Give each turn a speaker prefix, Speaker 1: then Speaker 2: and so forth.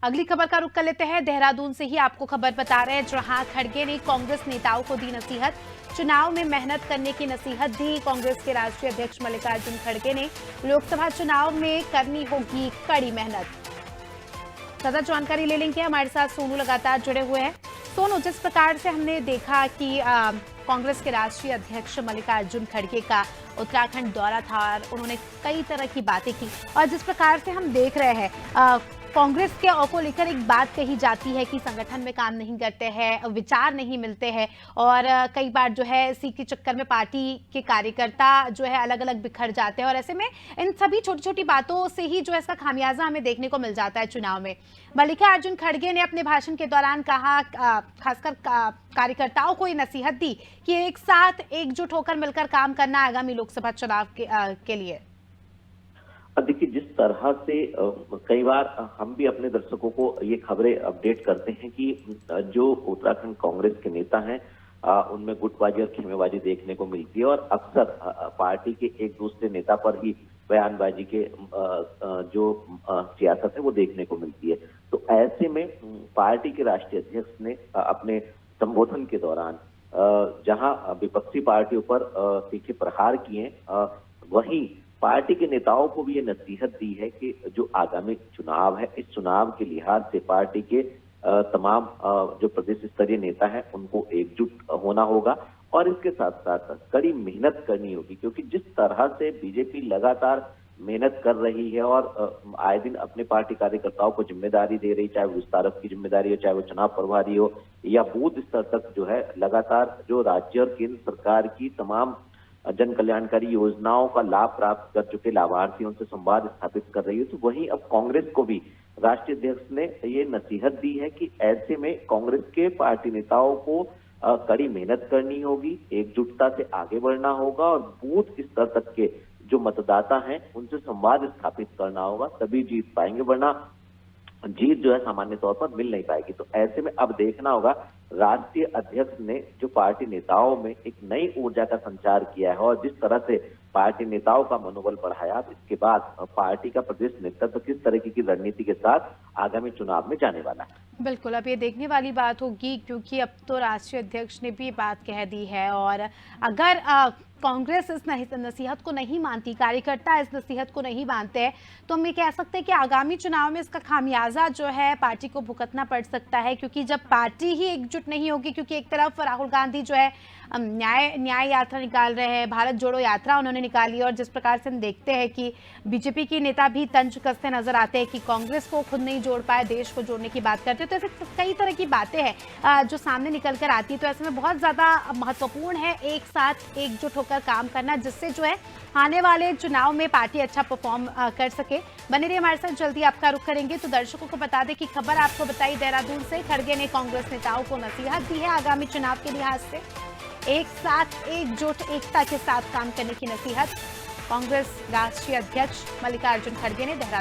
Speaker 1: अगली खबर का रुख कर लेते हैं। देहरादून से ही आपको खबर बता रहे हैं, जहां खड़गे ने कांग्रेस नेताओं को दी नसीहत। चुनाव में मेहनत करने की नसीहत दी। कांग्रेस के राष्ट्रीय अध्यक्ष मल्लिकार्जुन खड़गे ने लोकसभा चुनाव में करनी होगी कड़ी मेहनत। ज्यादा जानकारी ले लेंगे, हमारे साथ सोनू लगातार जुड़े हुए हैं। सोनू, जिस प्रकार से हमने देखा कि कांग्रेस के राष्ट्रीय अध्यक्ष मल्लिकार्जुन खड़गे का उत्तराखंड दौरा था और उन्होंने कई तरह की बातें की, और जिस प्रकार से हम देख रहे हैं कांग्रेस के को लेकर एक बात कही जाती है कि संगठन में काम नहीं करते हैं, विचार नहीं मिलते हैं, और कई बार जो है इसी के चक्कर में पार्टी के कार्यकर्ता जो है अलग अलग बिखर जाते हैं, और ऐसे में इन सभी छोटी छोटी बातों से ही जो है इसका खामियाजा हमें देखने को मिल जाता है चुनाव में। मल्लिकार्जुन खड़गे ने अपने भाषण के दौरान कहा, खासकर कार्यकर्ताओं को ये नसीहत दी कि एक साथ एकजुट होकर मिलकर काम करना आगामी लोकसभा चुनाव के लिए।
Speaker 2: देखिए, जिस तरह से कई बार हम भी अपने दर्शकों को ये खबरें अपडेट करते हैं कि जो उत्तराखंड कांग्रेस के नेता हैं उनमें गुटबाजी और खेमेबाजी देखने को मिलती है, और अक्सर पार्टी के एक दूसरे नेता पर ही बयानबाजी के जो सियासत है वो देखने को मिलती है। तो ऐसे में पार्टी के राष्ट्रीय अध्यक्ष ने अपने संबोधन के दौरान जहां विपक्षी पार्टियों पर तीखे प्रहार किए, वहीं पार्टी के नेताओं को भी ये नसीहत दी है कि जो आगामी चुनाव है, इस चुनाव के लिहाज से पार्टी के तमाम जो प्रदेश स्तरीय नेता हैं उनको एकजुट होना होगा, और इसके साथ साथ कड़ी मेहनत करनी होगी, क्योंकि जिस तरह से बीजेपी लगातार मेहनत कर रही है और आए दिन अपने पार्टी कार्यकर्ताओं को जिम्मेदारी दे रही, चाहे वो विस्तारक की जिम्मेदारी हो, चाहे वो चुनाव प्रभारी हो, या बूथ स्तर तक जो है लगातार जो राज्य और केंद्र सरकार की तमाम जन कल्याणकारी योजनाओं का लाभ प्राप्त कर चुके लाभार्थियों से संवाद स्थापित कर रही है। तो वहीं अब कांग्रेस को भी राष्ट्रीय अध्यक्ष ने ये नसीहत दी है कि ऐसे में कांग्रेस के पार्टी नेताओं को कड़ी मेहनत करनी होगी, एकजुटता से आगे बढ़ना होगा, और बूथ स्तर तक के जो मतदाता हैं उनसे संवाद स्थापित करना होगा, तभी जीत पाएंगे, वरना जीत जो है सामान्य तौर पर मिल नहीं पाएगी। तो ऐसे में अब देखना होगा, राष्ट्रीय अध्यक्ष ने जो पार्टी नेताओं में एक नई ऊर्जा का संचार किया है और जिस तरह से पार्टी नेताओं का मनोबल बढ़ाया, इसके बाद पार्टी का प्रदेश नेतृत्व किस तरीके की रणनीति के साथ आगामी चुनाव में जाने वाला है।
Speaker 1: बिल्कुल, अब ये देखने वाली बात होगी, क्योंकि अब तो राष्ट्रीय अध्यक्ष ने भी बात कह दी है, और अगर कांग्रेस इस नसीहत को नहीं मानती, कार्यकर्ता इस नसीहत को नहीं मानते हैं, तो हम ये कह सकते हैं कि आगामी चुनाव में इसका खामियाजा जो है पार्टी को भुगतना पड़ सकता है। क्योंकि जब पार्टी ही एकजुट नहीं होगी, क्योंकि एक तरफ राहुल गांधी जो है न्याय यात्रा निकाल रहे हैं, भारत जोड़ो यात्रा उन्होंने निकाली, और जिस प्रकार से हम देखते हैं कि बीजेपी के नेता भी तंज कसते नजर आते हैं कि कांग्रेस को खुद नहीं जोड़ पाए, देश को जोड़ने की बात करते हैं। तो ऐसे कई तरह की बातें हैं जो सामने निकल कर आती है। तो ऐसे में बहुत ज्यादा महत्वपूर्ण है एक साथ एकजुट होकर काम करना, जिससे जो है आने वाले चुनाव में पार्टी अच्छा परफॉर्म कर सके। बने रहिए हमारे साथ, जल्दी आपका रुख करेंगे। तो दर्शकों को बता दें कि खबर आपको बताई देहरादून से, खड़गे ने कांग्रेस नेताओं को नसीहत दी है आगामी चुनाव के लिहाज से, एक साथ एकजुट एकता के साथ काम करने की नसीहत कांग्रेस राष्ट्रीय अध्यक्ष मल्लिकार्जुन खड़गे ने देहरादून